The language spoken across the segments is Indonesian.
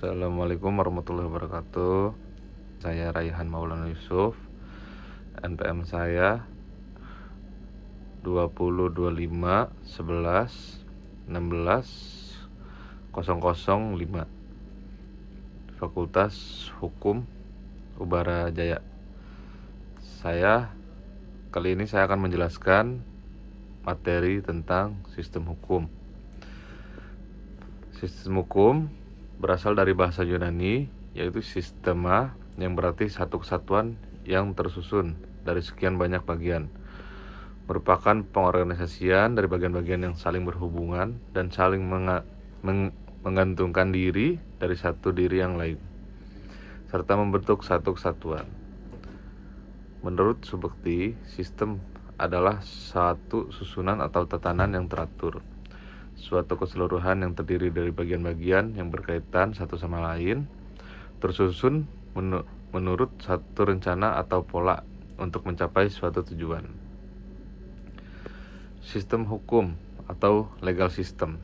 Assalamualaikum warahmatullahi wabarakatuh. Saya Raihan Maulana Yusuf. NPM saya 202511160005. Fakultas Hukum Ubara Jaya. Kali ini saya akan menjelaskan materi tentang sistem hukum. Sistem hukum berasal dari bahasa Yunani, yaitu sistema, yang berarti satu kesatuan yang tersusun dari sekian banyak bagian. Merupakan pengorganisasian dari bagian-bagian yang saling berhubungan dan saling menggantungkan diri dari satu diri yang lain, serta membentuk satu kesatuan. Menurut Subekti, sistem adalah satu susunan atau tatanan yang teratur, suatu keseluruhan yang terdiri dari bagian-bagian yang berkaitan satu sama lain, tersusun menurut satu rencana atau pola untuk mencapai suatu tujuan. Sistem hukum atau legal system,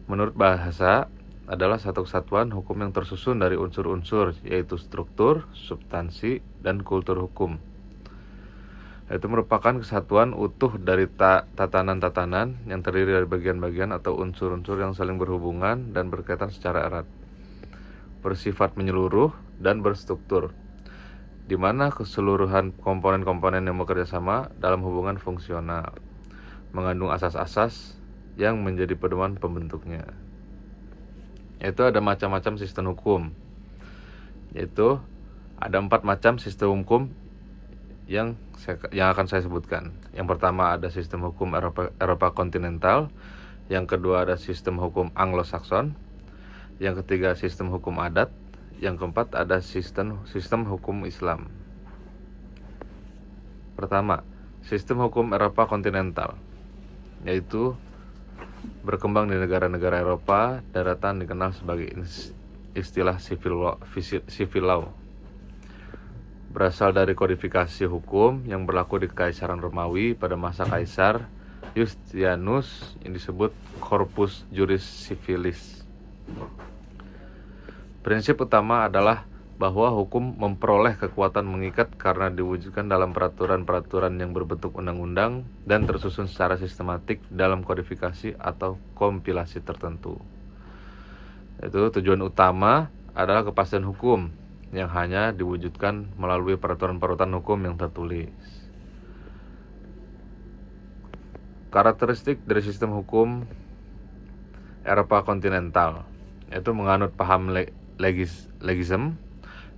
menurut bahasa, adalah satu kesatuan hukum yang tersusun dari unsur-unsur, yaitu struktur, substansi, dan kultur hukum. Itu merupakan kesatuan utuh dari tatanan-tatanan yang terdiri dari bagian-bagian atau unsur-unsur yang saling berhubungan dan berkaitan secara erat, bersifat menyeluruh dan berstruktur, di mana keseluruhan komponen-komponen yang bekerja sama dalam hubungan fungsional, mengandung asas-asas yang menjadi pedoman pembentuknya. Yaitu ada macam-macam sistem hukum. Yaitu ada 4 macam sistem hukum yang akan saya sebutkan. Yang pertama ada sistem hukum Eropa kontinental, yang kedua ada sistem hukum Anglo-Saxon, yang ketiga sistem hukum adat, yang keempat ada sistem hukum Islam. Pertama, sistem hukum Eropa kontinental, yaitu berkembang di negara-negara Eropa daratan dikenal sebagai istilah civil law. Berasal dari kodifikasi hukum yang berlaku di Kekaisaran Romawi pada masa Kaisar Justinianus yang disebut Corpus Juris Civilis. Prinsip utama adalah bahwa hukum memperoleh kekuatan mengikat karena diwujudkan dalam peraturan-peraturan yang berbentuk undang-undang dan tersusun secara sistematik dalam kodifikasi atau kompilasi tertentu. Itu tujuan utama adalah kepastian hukum yang hanya diwujudkan melalui peraturan-peraturan hukum yang tertulis. Karakteristik dari sistem hukum Eropa kontinental yaitu menganut paham legism,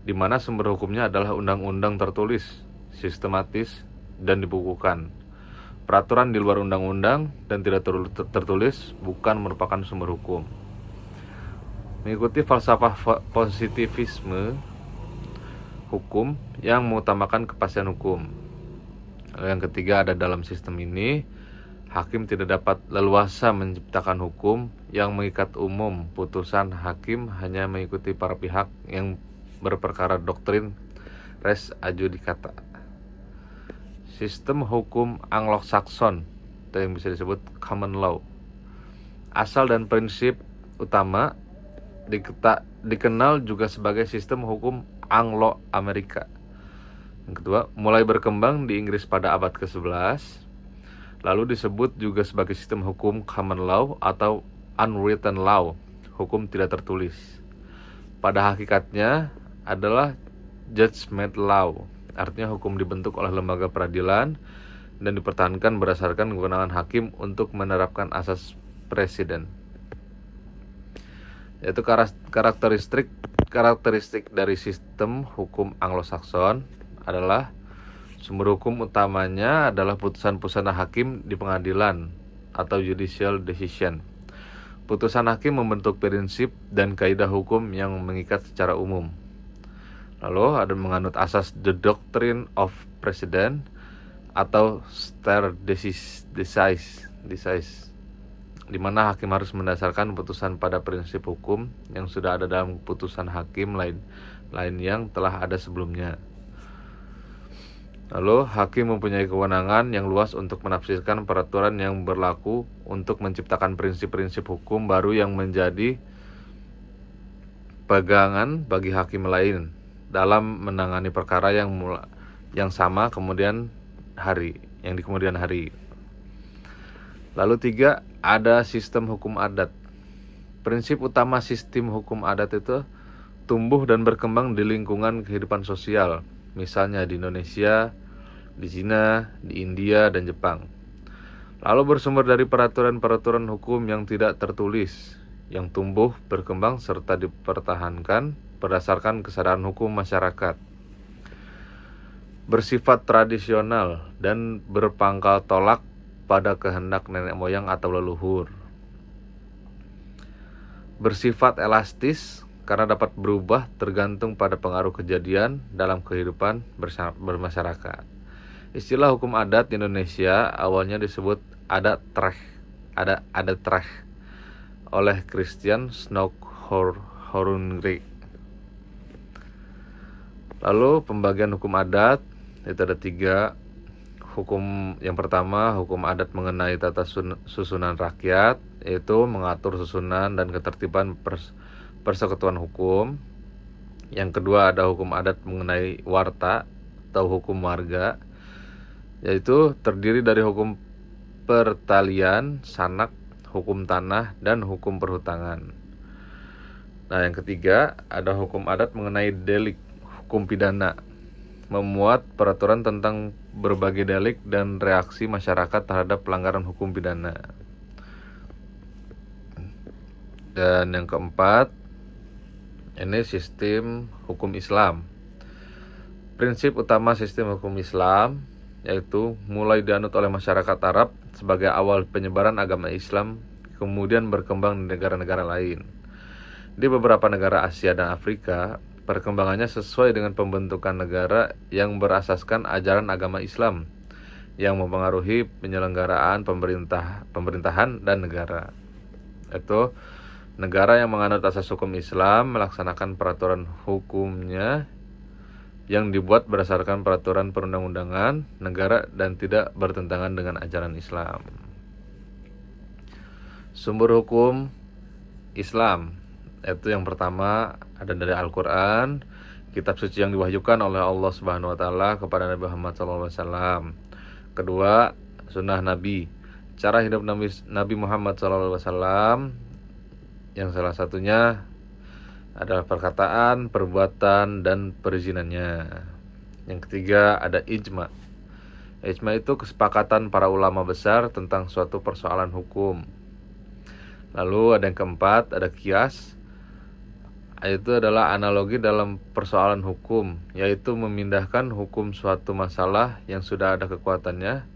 di mana sumber hukumnya adalah undang-undang tertulis, sistematis, dan dibukukan. Peraturan di luar undang-undang dan tidak tertulis bukan merupakan sumber hukum. Mengikuti falsafah positivisme hukum yang mengutamakan kepastian hukum. Lalu yang ketiga ada dalam sistem ini, hakim tidak dapat leluasa menciptakan hukum yang mengikat umum. Putusan hakim hanya mengikuti para pihak yang berperkara doktrin res adjudicata. Sistem hukum Anglo-Saxon, itu yang bisa disebut common law. Asal dan prinsip utama dikenal juga sebagai sistem hukum Anglo-Amerika. Yang kedua, mulai berkembang di Inggris pada abad ke-11, lalu disebut juga sebagai sistem hukum common law atau unwritten law, hukum tidak tertulis. Pada hakikatnya adalah judgment law, artinya hukum dibentuk oleh lembaga peradilan dan dipertahankan berdasarkan kewenangan hakim untuk menerapkan asas presiden. Yaitu karakteristik dari sistem hukum Anglo-Saxon adalah sumber hukum utamanya adalah putusan-putusan hakim di pengadilan atau judicial decision. Putusan hakim membentuk prinsip dan kaidah hukum yang mengikat secara umum. Lalu ada menganut asas the doctrine of precedent atau stare decisis, di mana hakim harus mendasarkan putusan pada prinsip hukum yang sudah ada dalam putusan hakim lain yang telah ada sebelumnya. Lalu hakim mempunyai kewenangan yang luas untuk menafsirkan peraturan yang berlaku untuk menciptakan prinsip-prinsip hukum baru yang menjadi pegangan bagi hakim lain dalam menangani perkara yang sama di kemudian hari. Lalu 3, ada sistem hukum adat. Prinsip utama sistem hukum adat itu tumbuh dan berkembang di lingkungan kehidupan sosial, misalnya di Indonesia, di Cina, di India, dan Jepang. Lalu bersumber dari peraturan-peraturan hukum yang tidak tertulis, yang tumbuh, berkembang, serta dipertahankan berdasarkan kesadaran hukum masyarakat. Bersifat tradisional dan berpangkal tolak pada kehendak nenek moyang atau leluhur. Bersifat elastis karena dapat berubah tergantung pada pengaruh kejadian dalam kehidupan bermasyarakat. Istilah hukum adat di Indonesia awalnya disebut adat treh oleh Christian Snoeck-Hoornrijk. Lalu pembagian hukum adat itu ada 3. Hukum yang pertama, hukum adat mengenai tata susunan rakyat, yaitu mengatur susunan dan ketertiban persekutuan hukum. Yang kedua ada hukum adat mengenai warta atau hukum warga, yaitu terdiri dari hukum pertalian, sanak, hukum tanah, dan hukum perhutangan. Nah, yang ketiga ada hukum adat mengenai delik, hukum pidana, memuat peraturan tentang berbagai delik dan reaksi masyarakat terhadap pelanggaran hukum pidana. Dan yang keempat, ini sistem hukum Islam. Prinsip utama sistem hukum Islam yaitu mulai dianut oleh masyarakat Arab sebagai awal penyebaran agama Islam, kemudian berkembang di negara-negara lain. Di beberapa negara Asia dan Afrika, perkembangannya sesuai dengan pembentukan negara yang berasaskan ajaran agama Islam yang mempengaruhi penyelenggaraan pemerintahan dan negara. Itu negara yang menganut asas hukum Islam melaksanakan peraturan hukumnya yang dibuat berdasarkan peraturan perundang-undangan negara dan tidak bertentangan dengan ajaran Islam. Sumber hukum Islam itu yang pertama ada dari Al-Quran, kitab suci yang diwahyukan oleh Allah Subhanahu wa taala kepada Nabi Muhammad SAW. Kedua, sunnah Nabi, cara hidup Nabi Muhammad SAW, yang salah satunya adalah perkataan, perbuatan, dan perizinannya. Yang ketiga ada ijma. Ijma itu kesepakatan para ulama besar tentang suatu persoalan hukum. Lalu ada yang keempat, ada qiyas. Itu adalah analogi dalam persoalan hukum, yaitu memindahkan hukum suatu masalah yang sudah ada kekuatannya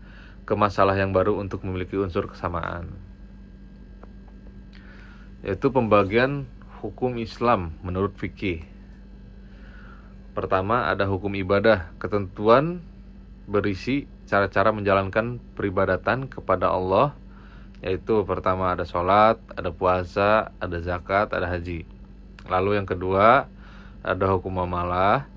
ke masalah yang baru untuk memiliki unsur kesamaan. Yaitu pembagian hukum Islam menurut fikih. Pertama ada hukum ibadah, ketentuan berisi cara-cara menjalankan peribadatan kepada Allah, yaitu pertama ada sholat, ada puasa, ada zakat, ada haji. Lalu yang kedua ada hukum muamalah,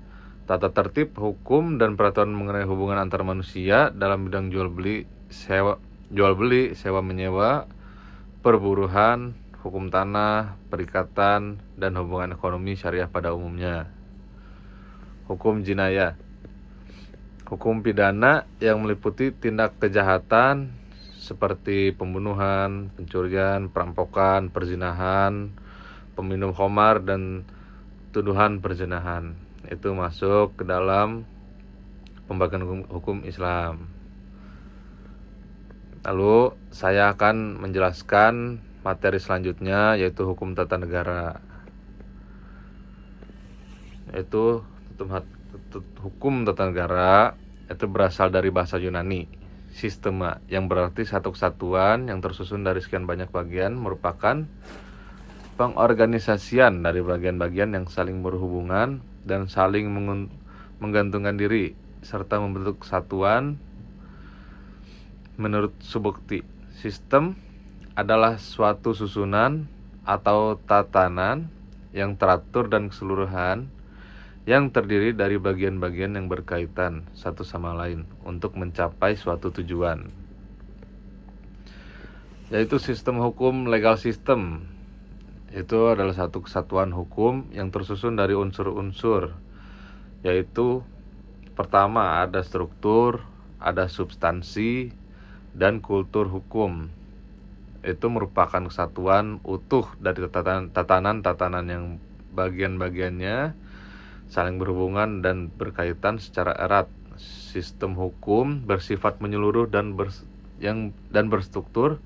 tata tertib hukum dan peraturan mengenai hubungan antar manusia dalam bidang jual beli, sewa menyewa, perburuhan, hukum tanah, perikatan, dan hubungan ekonomi syariah pada umumnya. Hukum jinayah, hukum pidana yang meliputi tindak kejahatan seperti pembunuhan, pencurian, perampokan, perzinahan, peminum khamar, dan tuduhan perzinahan. Itu masuk ke dalam pembagian hukum Islam. Lalu saya akan menjelaskan materi selanjutnya, yaitu hukum tata negara. Yaitu hukum tata negara itu berasal dari bahasa Yunani, sistema, yang berarti satu kesatuan yang tersusun dari sekian banyak bagian, merupakan pengorganisasian dari bagian-bagian yang saling berhubungan dan saling menggantungkan diri serta membentuk kesatuan menurut Subukti. Sistem adalah suatu susunan atau tatanan yang teratur dan keseluruhan yang terdiri dari bagian-bagian yang berkaitan satu sama lain untuk mencapai suatu tujuan. Yaitu sistem hukum legal system. Itu adalah satu kesatuan hukum yang tersusun dari unsur-unsur, yaitu pertama ada struktur, ada substansi, dan kultur hukum. Itu merupakan kesatuan utuh dari tatanan-tatanan yang bagian-bagiannya saling berhubungan dan berkaitan secara erat. Sistem hukum bersifat menyeluruh dan berstruktur,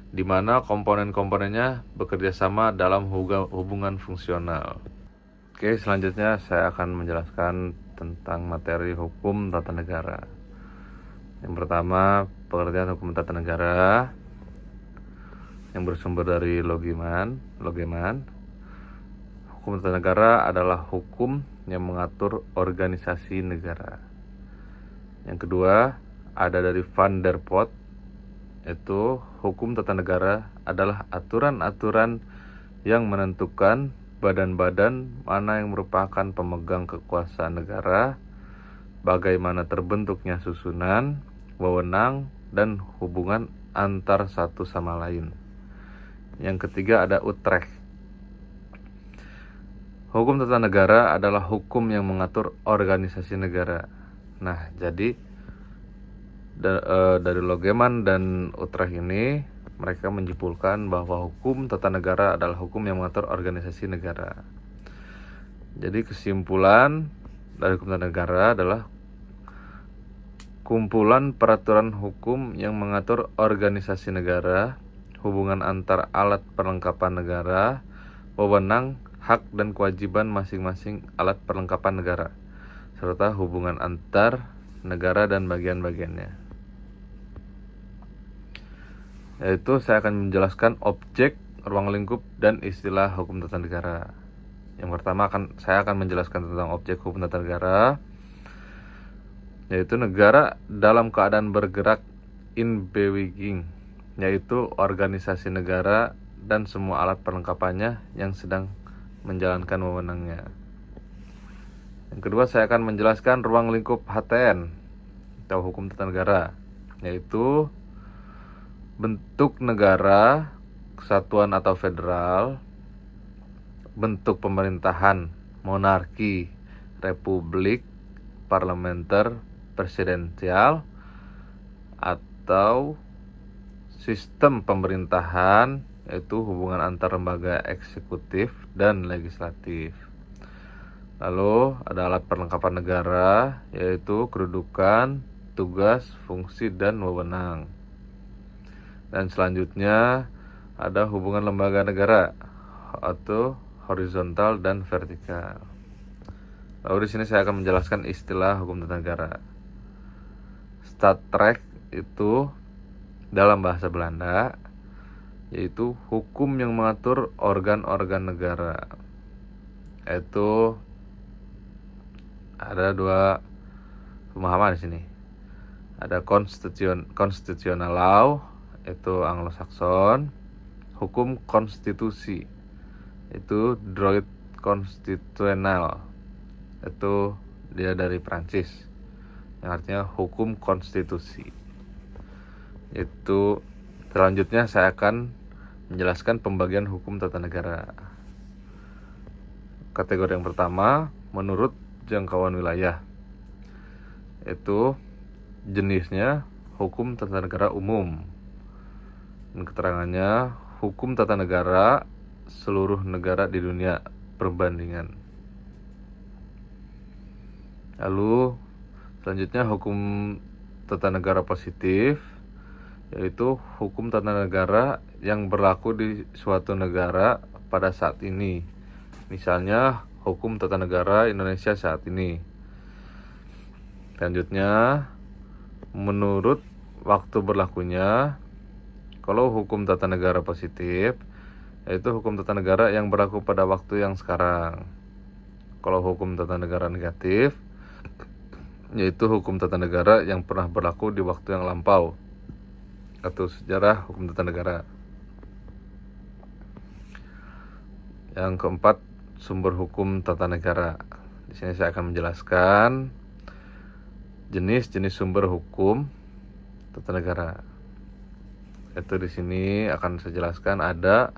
di mana komponen-komponennya bekerja sama dalam hubungan fungsional. Oke, selanjutnya saya akan menjelaskan tentang materi hukum tata negara. Yang pertama, pengertian hukum tata negara yang bersumber dari Logeman. Hukum tata negara adalah hukum yang mengatur organisasi negara. Yang kedua, ada dari Van der Pot, yaitu hukum tata negara adalah aturan-aturan yang menentukan badan-badan mana yang merupakan pemegang kekuasaan negara, bagaimana terbentuknya susunan, wewenang, dan hubungan antar satu sama lain. Yang ketiga ada Utrecht. Hukum tata negara adalah hukum yang mengatur organisasi negara. Nah, jadi dari Logeman dan Utrecht ini mereka menyimpulkan bahwa hukum tata negara adalah hukum yang mengatur organisasi negara. Jadi kesimpulan dari hukum tata negara adalah kumpulan peraturan hukum yang mengatur organisasi negara, hubungan antar alat perlengkapan negara, wewenang, hak dan kewajiban masing-masing alat perlengkapan negara, serta hubungan antar negara dan bagian-bagiannya. Yaitu saya akan menjelaskan objek, ruang lingkup, dan istilah hukum tata negara. Yang pertama saya akan menjelaskan tentang objek hukum tata negara, yaitu negara dalam keadaan bergerak in beweging, yaitu organisasi negara dan semua alat perlengkapannya yang sedang menjalankan wewenangnya. Yang kedua, saya akan menjelaskan ruang lingkup HTN atau hukum tata negara, yaitu bentuk negara, kesatuan atau federal, bentuk pemerintahan, monarki, republik, parlementer, presidensial, atau sistem pemerintahan, yaitu hubungan antar lembaga eksekutif dan legislatif. Lalu ada alat perlengkapan negara, yaitu kedudukan, tugas, fungsi, dan wewenang. Dan selanjutnya ada hubungan lembaga negara atau horizontal dan vertikal. Lalu di sini saya akan menjelaskan istilah hukum tata negara. Staatsrecht itu dalam bahasa Belanda yaitu hukum yang mengatur organ-organ negara. Itu ada dua pemahaman di sini. Ada constitutional law, itu Anglo-Saxon, hukum konstitusi, itu droit constitutionnel, itu dia dari Prancis, yang artinya hukum konstitusi. Itu selanjutnya saya akan menjelaskan pembagian hukum tata negara. Kategori yang pertama, menurut jangkauan wilayah, itu jenisnya hukum tata negara umum, dan keterangannya hukum tata negara seluruh negara di dunia perbandingan. Lalu selanjutnya hukum tata negara positif, yaitu hukum tata negara yang berlaku di suatu negara pada saat ini. Misalnya hukum tata negara Indonesia saat ini. Selanjutnya menurut waktu berlakunya. Kalau hukum tata negara positif, yaitu hukum tata negara yang berlaku pada waktu yang sekarang. Kalau hukum tata negara negatif, yaitu hukum tata negara yang pernah berlaku di waktu yang lampau atau sejarah hukum tata negara. Yang keempat, sumber hukum tata negara. Di sini saya akan menjelaskan jenis-jenis sumber hukum tata negara. Itu di sini akan saya jelaskan ada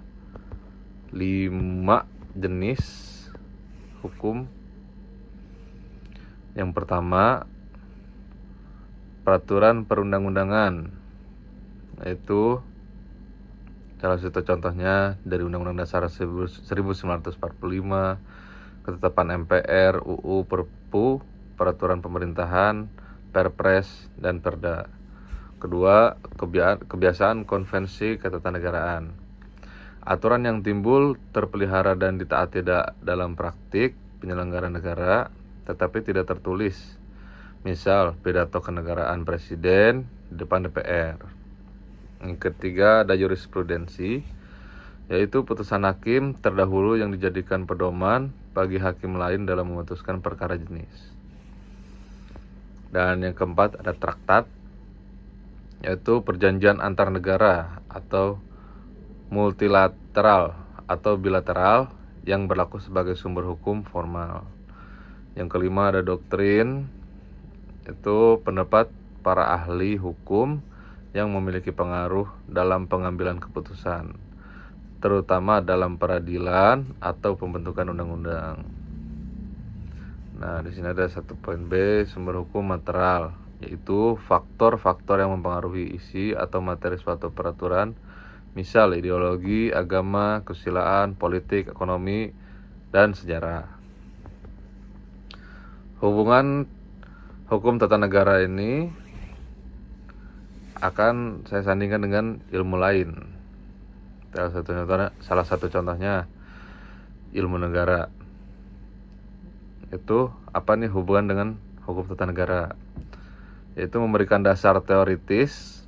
5 jenis hukum. Yang pertama, peraturan perundang-undangan, yaitu salah satu contohnya dari Undang-Undang Dasar 1945, ketetapan MPR, UU, Perpu, peraturan pemerintahan, Perpres, dan Perda. Kedua, kebiasaan konvensi ketatanegaraan. Aturan yang timbul, terpelihara dan ditaati dalam praktik penyelenggaraan negara, tetapi tidak tertulis. Misal, pidato kenegaraan presiden di depan DPR. Yang ketiga, ada jurisprudensi, yaitu putusan hakim terdahulu yang dijadikan pedoman bagi hakim lain dalam memutuskan perkara jenis. Dan yang keempat, ada traktat, yaitu perjanjian antar negara atau multilateral atau bilateral yang berlaku sebagai sumber hukum formal. Yang kelima, ada doktrin, itu pendapat para ahli hukum yang memiliki pengaruh dalam pengambilan keputusan, terutama dalam peradilan atau pembentukan undang-undang. Nah, di sini ada 1 B, sumber hukum material, yaitu faktor-faktor yang mempengaruhi isi atau materi suatu peraturan, misal ideologi, agama, kesusilaan, politik, ekonomi, dan sejarah. Hubungan hukum tata negara ini akan saya sandingkan dengan ilmu lain. Salah satu contohnya ilmu negara. Itu apa nih hubungan dengan hukum tata negara? Yaitu memberikan dasar teoritis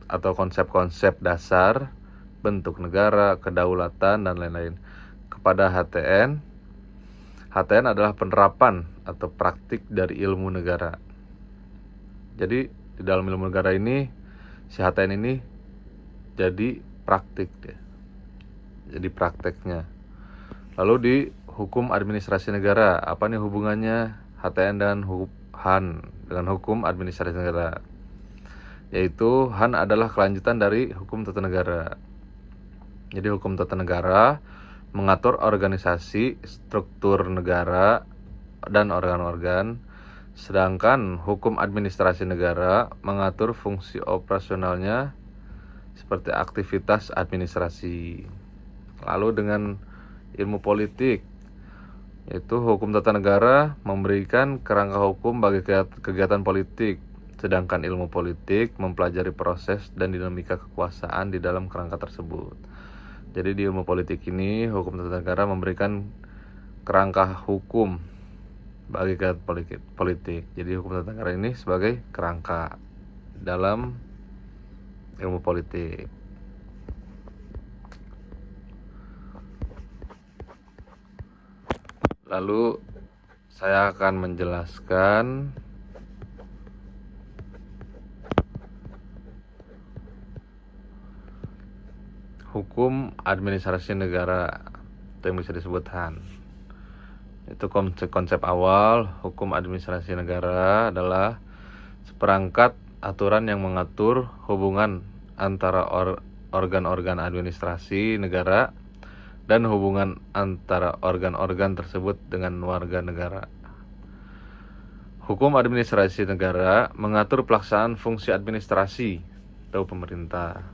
atau konsep-konsep dasar bentuk negara, kedaulatan, dan lain-lain kepada HTN. HTN adalah penerapan atau praktik dari ilmu negara. Jadi di dalam ilmu negara ini, si HTN ini jadi praktik ya. Jadi prakteknya. Lalu di hukum administrasi negara, apa nih hubungannya HTN dan HAN dengan hukum administrasi negara? Yaitu HAN adalah kelanjutan dari hukum tata negara. Jadi hukum tata negara mengatur organisasi, struktur negara, dan organ-organ, sedangkan hukum administrasi negara mengatur fungsi operasionalnya seperti aktivitas administrasi. Lalu dengan ilmu politik, yaitu hukum tata negara memberikan kerangka hukum bagi kegiatan politik, sedangkan ilmu politik mempelajari proses dan dinamika kekuasaan di dalam kerangka tersebut. Jadi di ilmu politik ini, hukum tata negara memberikan kerangka hukum bagi kegiatan politik. Jadi hukum tata negara ini sebagai kerangka dalam ilmu politik. Lalu saya akan menjelaskan hukum administrasi negara atau yang bisa disebut HAN. Itu konsep awal hukum administrasi negara adalah seperangkat aturan yang mengatur hubungan antara organ-organ administrasi negara dan hubungan antara organ-organ tersebut dengan warga negara. Hukum administrasi negara mengatur pelaksanaan fungsi administrasi atau pemerintah.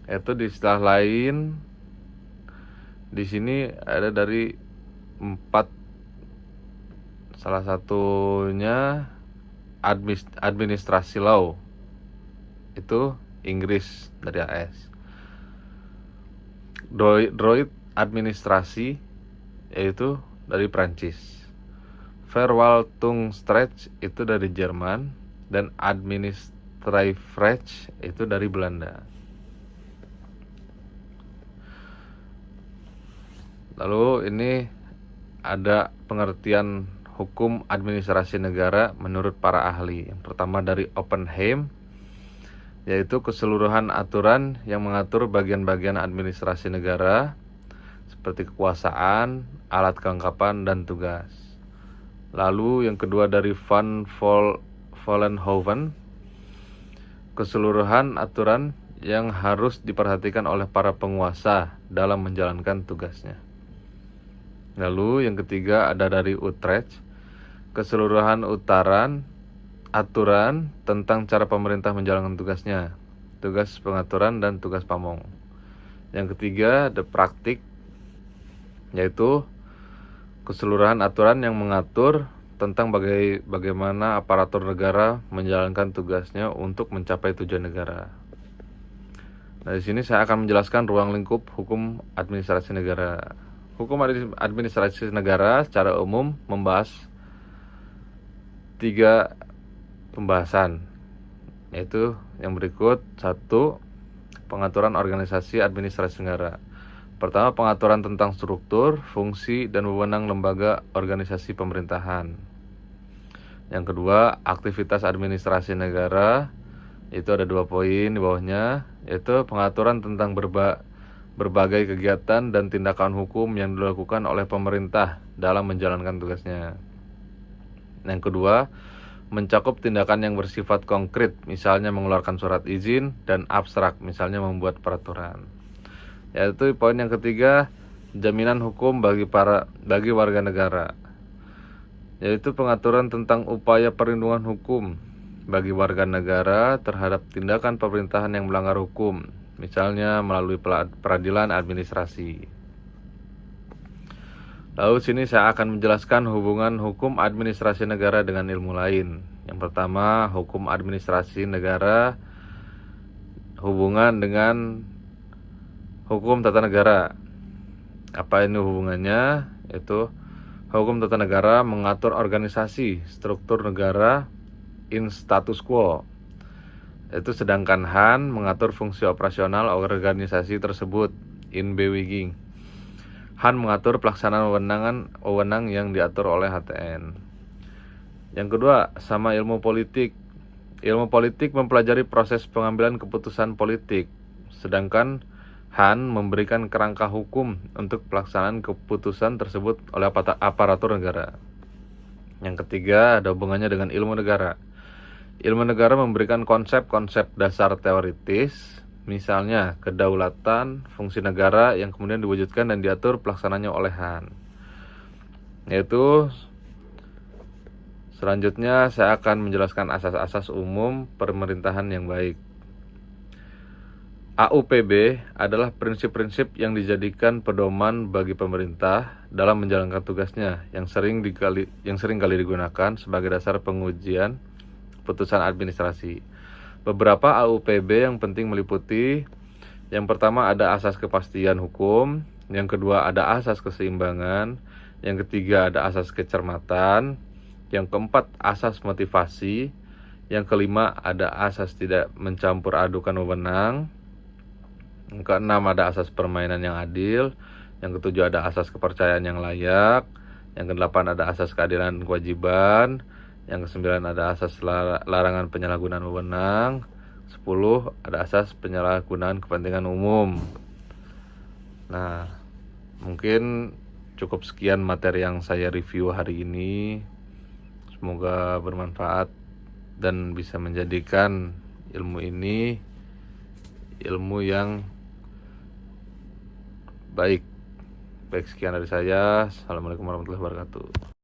Itu di istilah lain, di sini ada dari 4, salah satunya administrasi law, itu Inggris dari AS. Droit administrasi, yaitu dari Prancis. Verwaltungsrecht itu dari Jerman, dan Administratiefrecht itu dari Belanda. Lalu ini ada pengertian hukum administrasi negara menurut para ahli. Yang pertama dari Oppenheim, yaitu keseluruhan aturan yang mengatur bagian-bagian administrasi negara seperti kekuasaan, alat kelengkapan, dan tugas. Lalu yang kedua dari Van Vollenhoven, keseluruhan aturan yang harus diperhatikan oleh para penguasa dalam menjalankan tugasnya. Lalu yang ketiga ada dari Utrecht, keseluruhan aturan tentang cara pemerintah menjalankan tugasnya, tugas pengaturan dan tugas pamong. Yang ketiga ada praktik, yaitu keseluruhan aturan yang mengatur tentang bagaimana aparatur negara menjalankan tugasnya untuk mencapai tujuan negara. Nah, di sini saya akan menjelaskan ruang lingkup hukum administrasi negara. Hukum administrasi negara secara umum membahas 3 pembahasan, yaitu yang berikut. 1. Pengaturan organisasi administrasi negara. Pertama, pengaturan tentang struktur, fungsi, dan wewenang lembaga organisasi pemerintahan. Yang kedua, aktivitas administrasi negara. Itu ada 2 poin di bawahnya, yaitu pengaturan tentang berbagai kegiatan dan tindakan hukum yang dilakukan oleh pemerintah dalam menjalankan tugasnya. Yang kedua, mencakup tindakan yang bersifat konkret, misalnya mengeluarkan surat izin, dan abstrak, misalnya membuat peraturan. Yaitu poin yang ketiga, jaminan hukum bagi warga negara, yaitu pengaturan tentang upaya perlindungan hukum bagi warga negara terhadap tindakan pemerintahan yang melanggar hukum, misalnya melalui peradilan administrasi. Lalu sini saya akan menjelaskan hubungan hukum administrasi negara dengan ilmu lain. Yang pertama, hukum administrasi negara hubungan dengan hukum tata negara. Apa ini hubungannya? Yaitu hukum tata negara mengatur organisasi, struktur negara in status quo. Itu sedangkan Han mengatur fungsi operasional organisasi tersebut in beweging. Han mengatur pelaksanaan wewenang yang diatur oleh HTN. Yang kedua, sama ilmu politik. Ilmu politik mempelajari proses pengambilan keputusan politik, sedangkan Han memberikan kerangka hukum untuk pelaksanaan keputusan tersebut oleh aparatur negara. Yang ketiga, ada hubungannya dengan ilmu negara. Ilmu negara memberikan konsep-konsep dasar teoritis, misalnya kedaulatan, fungsi negara yang kemudian diwujudkan dan diatur pelaksananya oleh Han. Yaitu selanjutnya saya akan menjelaskan asas-asas umum pemerintahan yang baik. AUPB adalah prinsip-prinsip yang dijadikan pedoman bagi pemerintah dalam menjalankan tugasnya yang sering kali digunakan sebagai dasar pengujian putusan administrasi. Beberapa AUPB yang penting meliputi: yang pertama ada asas kepastian hukum, yang kedua ada asas keseimbangan, yang ketiga ada asas kecermatan, yang keempat asas motivasi, yang kelima ada asas tidak mencampur adukan wewenang, yang keenam ada asas permainan yang adil, yang ketujuh ada asas kepercayaan yang layak, yang kedelapan ada asas keadilan dan kewajiban, yang kesembilan ada asas larangan penyalahgunaan wewenang, 10 ada asas penyalahgunaan kepentingan umum. Nah, mungkin cukup sekian materi yang saya review hari ini. Semoga bermanfaat dan bisa menjadikan ilmu ini ilmu yang baik. Baik, sekian dari saya. Assalamualaikum warahmatullahi wabarakatuh.